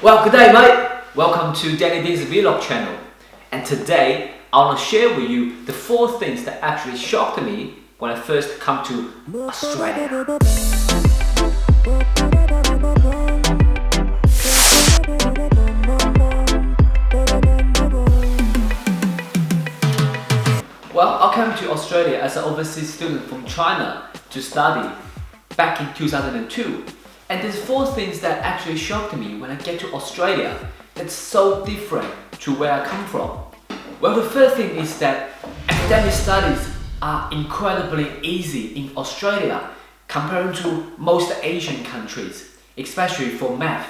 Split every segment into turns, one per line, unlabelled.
Well, good day, mate. Welcome to Danny D's Vlog channel. And today, I want to share with you the 4 things that actually shocked me when I first come to Australia. Well, I came to Australia as an overseas student from China to study back in 2002. And there's 4 things that actually shocked me when I get to Australia that's so different to where I come from. Well, the first thing is that academic studies are incredibly easy in Australia compared to most Asian countries, especially for math.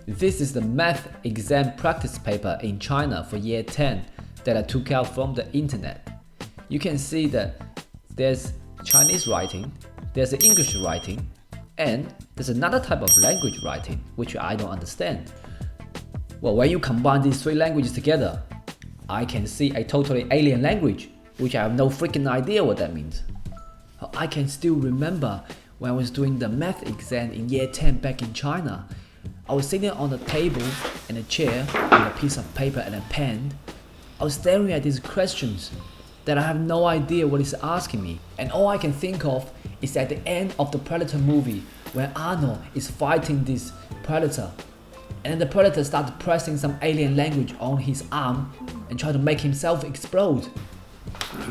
This is the math exam practice paper in China for year 10 that I took out from the internet. You can see that there's Chinese writing, there's English writing, and there's another type of language writing which I don't understand. Well, when you combine these 3 languages together, I can see a totally alien language which I have no freaking idea what that means. I can still remember when I was doing the math exam in year 10 back in China. I was sitting on a table and a chair with a piece of paper and a pen. I was staring at these questions that I have no idea what it's asking me, and all I can think of is at the end of the Predator movie when Arnold is fighting this Predator, and then the Predator started pressing some alien language on his arm and trying to make himself explode.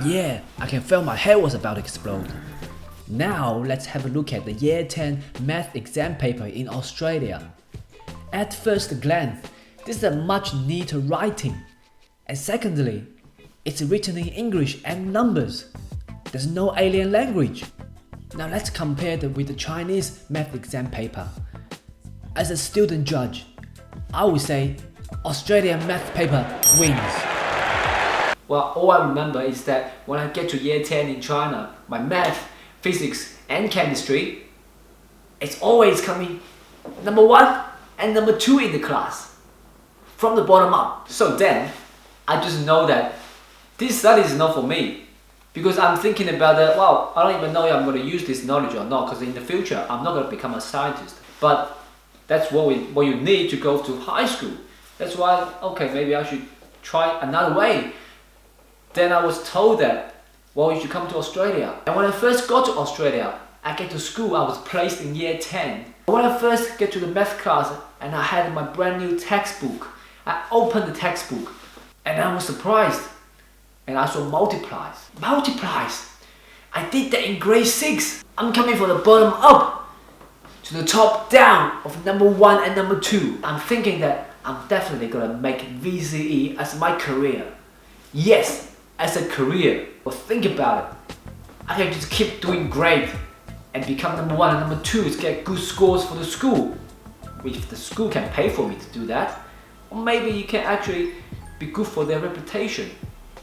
Yeah, I can feel my head was about to explode. Now let's have a look at the year 10 math exam paper in Australia. At first glance, this is a much neater writing, and secondly, it's written in English and numbers. There's no alien language. Now let's compare it with the Chinese math exam paper. As a student judge, I would say Australian math paper wins. Well, all I remember is that when I get to year 10 in China, my math, physics and chemistry, it's always coming number 1 and number 2 in the class, from the bottom up. So then, I just know that this study is not for me, because I'm thinking about that, wow, I don't even know if I'm going to use this knowledge or not, because in the future I'm not going to become a scientist. But that's what you need to go to high school. That's why, okay, maybe I should try another way. Then I was told that, well, you should come to Australia. And when I first got to Australia, I get to school, I was placed in year 10. When I first get to the math class and I had my brand new textbook, I opened the textbook and I was surprised. And I saw multiplies. Multiplies! I did that in grade 6. I'm coming from the bottom up to the top down of number 1 and number 2. I'm thinking that I'm definitely gonna make VCE as my career. Yes, as a career. But think about it. I can just keep doing great and become number 1 and number 2 to get good scores for the school. If the school can pay for me to do that, or maybe you can actually be good for their reputation.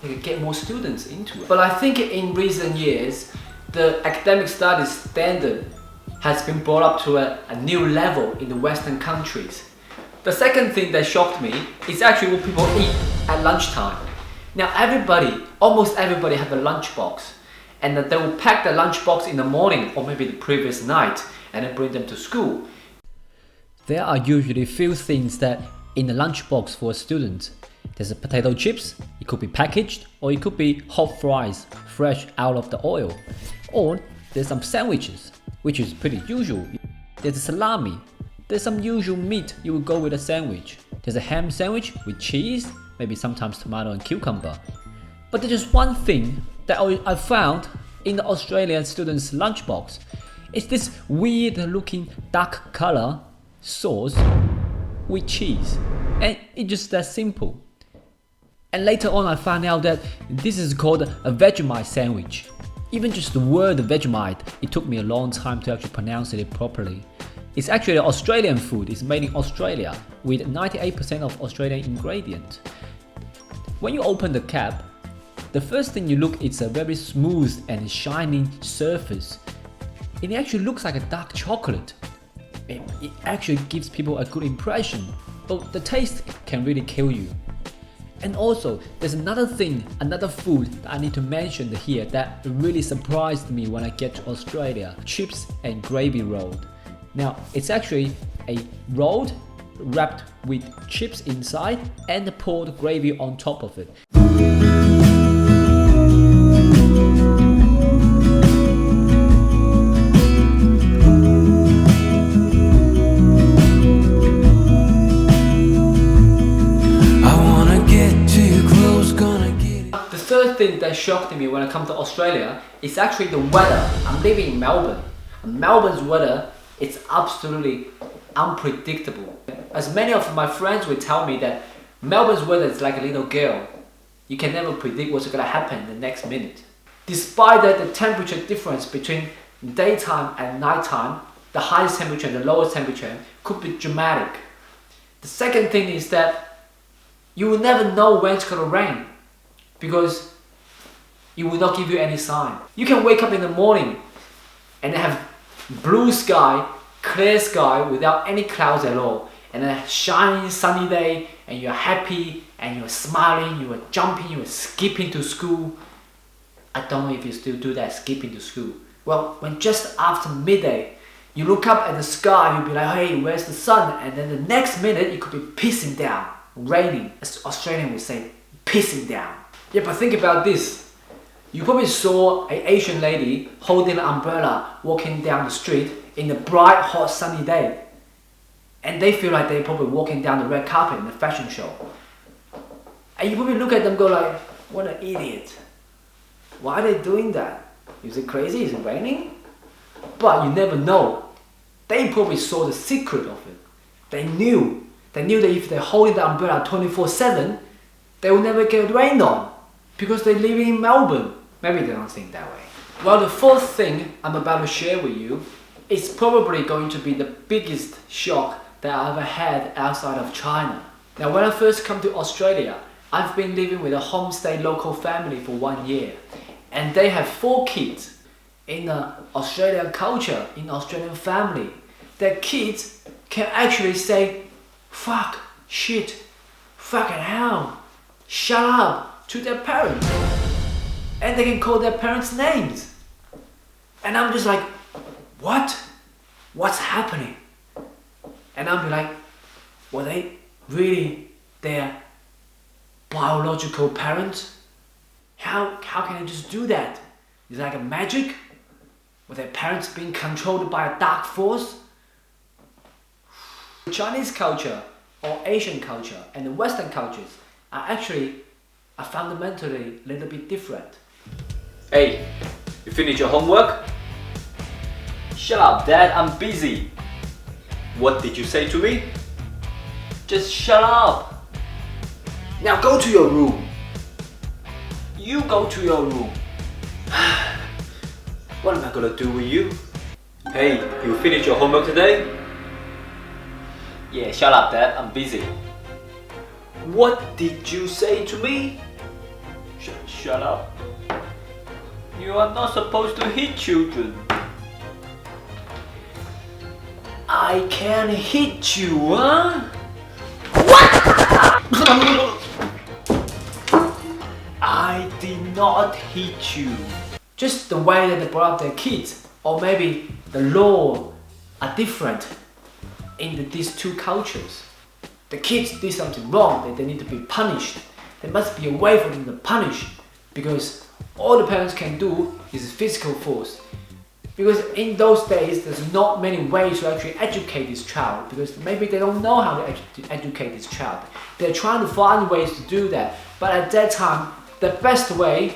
They can get more students into it. But I think in recent years, the academic studies standard has been brought up to a new level in the Western countries. The second thing that shocked me is actually what people eat at lunchtime. Now almost everybody have a lunchbox, and they will pack the lunchbox in the morning or maybe the previous night and then bring them to school. There are usually few things that in the lunchbox for a student. There's a potato chips, it could be packaged, or it could be hot fries, fresh out of the oil. Or there's some sandwiches, which is pretty usual. There's a salami, there's some usual meat you would go with a sandwich. There's a ham sandwich with cheese, maybe sometimes tomato and cucumber. But there's just one thing that I found in the Australian students' lunchbox. It's this weird looking dark color sauce with cheese. And it's just that simple. And later on I found out that this is called a Vegemite sandwich. Even just the word Vegemite, it took me a long time to actually pronounce it properly. It's actually Australian food, it's made in Australia with 98% of Australian ingredients. When you open the cap, the first thing you look, it's a very smooth and shining surface. It actually looks like a dark chocolate. It actually gives people a good impression, but the taste can really kill you. And also, there's another food that I need to mention here that really surprised me when I get to Australia. Chips and gravy roll. Now, it's actually a rolled wrapped with chips inside and poured gravy on top of it. The third thing that shocked me when I come to Australia is actually the weather. I'm living in Melbourne. And Melbourne's weather is absolutely unpredictable. As many of my friends will tell me that Melbourne's weather is like a little girl. You can never predict what's going to happen in the next minute. Despite that, the temperature difference between daytime and nighttime, the highest temperature and the lowest temperature, could be dramatic. The second thing is that you will never know when it's going to rain, because it will not give you any sign. You can wake up in the morning and have blue sky, clear sky without any clouds at all, and a shining sunny day, and you're happy and you're smiling, you are jumping, you are skipping to school. I don't know if you still do that, skipping to school. Well, when just after midday you look up at the sky, you'll be like, hey, where's the sun? And then the next minute it could be pissing down, raining, as Australian would say, pissing down. Yeah, but think about this. You probably saw an Asian lady holding an umbrella walking down the street in a bright, hot, sunny day. And they feel like they're probably walking down the red carpet in a fashion show. And you probably look at them and go like, what an idiot. Why are they doing that? Is it crazy? Is it raining? But you never know. They probably saw the secret of it. They knew that if they're holding the umbrella 24/7, they will never get rained on, because they're living in Melbourne. Maybe they don't think that way. Well, the fourth thing I'm about to share with you is probably going to be the biggest shock that I ever had outside of China. Now, when I first come to Australia, I've been living with a homestay local family for 1 year, and they have 4 kids. In the Australian culture, in Australian family, their kids can actually say, fuck, shit, fucking hell, shut up to their parents. And they can call their parents names. And I'm just like, what? What's happening? And I'll be like, were they really their biological parents? How can they just do that? Is it like a magic? Were their parents being controlled by a dark force? Chinese culture or Asian culture and the Western cultures are fundamentally a little bit different. Hey, you finished your homework? Shut up, Dad, I'm busy. What did you say to me? Just shut up. Now go to your room. You go to your room. What am I gonna do with you? Hey, you finished your homework today? Yeah, shut up, Dad, I'm busy. What did you say to me? Shut up. You are not supposed to hit children. I can hit you, huh? What? I did not hit you. Just the way that they brought up their kids, or maybe the law are different in these two cultures. The kids did something wrong, they need to be punished. There must be a way for them to punish, because all the parents can do is physical force. Because in those days, there's not many ways to actually educate this child, because maybe they don't know how to educate this child. They're trying to find ways to do that, but at that time, the best way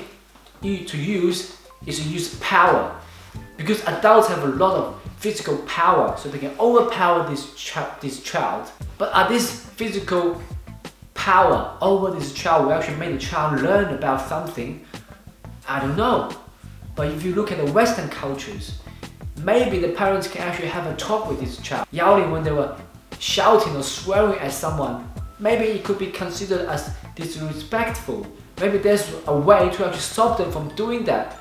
to use is to use power. Because adults have a lot of physical power, so they can overpower this child. But this physical power over this child will actually make the child learn about something? I don't know. But if you look at the Western cultures, maybe the parents can actually have a talk with this child. Yelling when they were shouting or swearing at someone, maybe it could be considered as disrespectful. Maybe there's a way to actually stop them from doing that.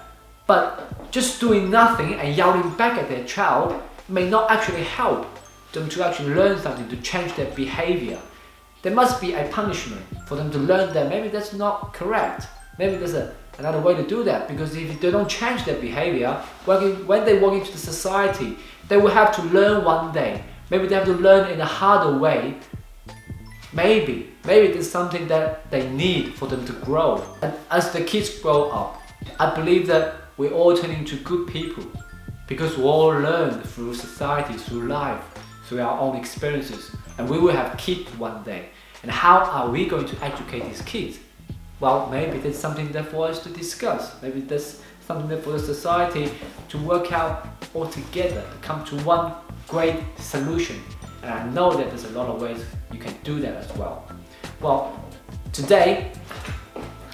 But just doing nothing and yelling back at their child may not actually help them to actually learn something, to change their behavior. There must be a punishment for them to learn that maybe that's not correct. Maybe there's another way to do that, because if they don't change their behavior, when they walk into the society, they will have to learn one day. Maybe they have to learn in a harder way maybe there's something that they need for them to grow. And as the kids grow up, I believe that we all turn into good people because we all learn through society, through life, through our own experiences, and we will have kids one day. And how are we going to educate these kids? Well, maybe there's something there for us to discuss. Maybe there's something there for the society to work out all together, to come to one great solution. And I know that there's a lot of ways you can do that as well. Well, today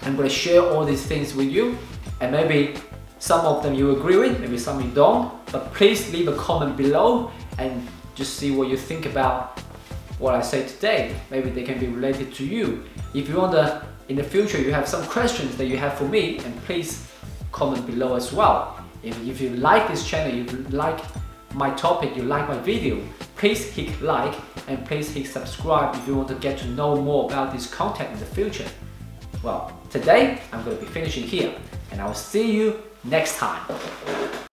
I'm going to share all these things with you, and maybe some of them you agree with, maybe some you don't, but please leave a comment below and just see what you think about what I say today. Maybe they can be related to you. If you want to, in the future, you have some questions that you have for me, and please comment below as well. If you like this channel, you like my topic, you like my video, please hit like and please hit subscribe if you want to get to know more about this content in the future. Well, today I'm going to be finishing here, and I will see you next time.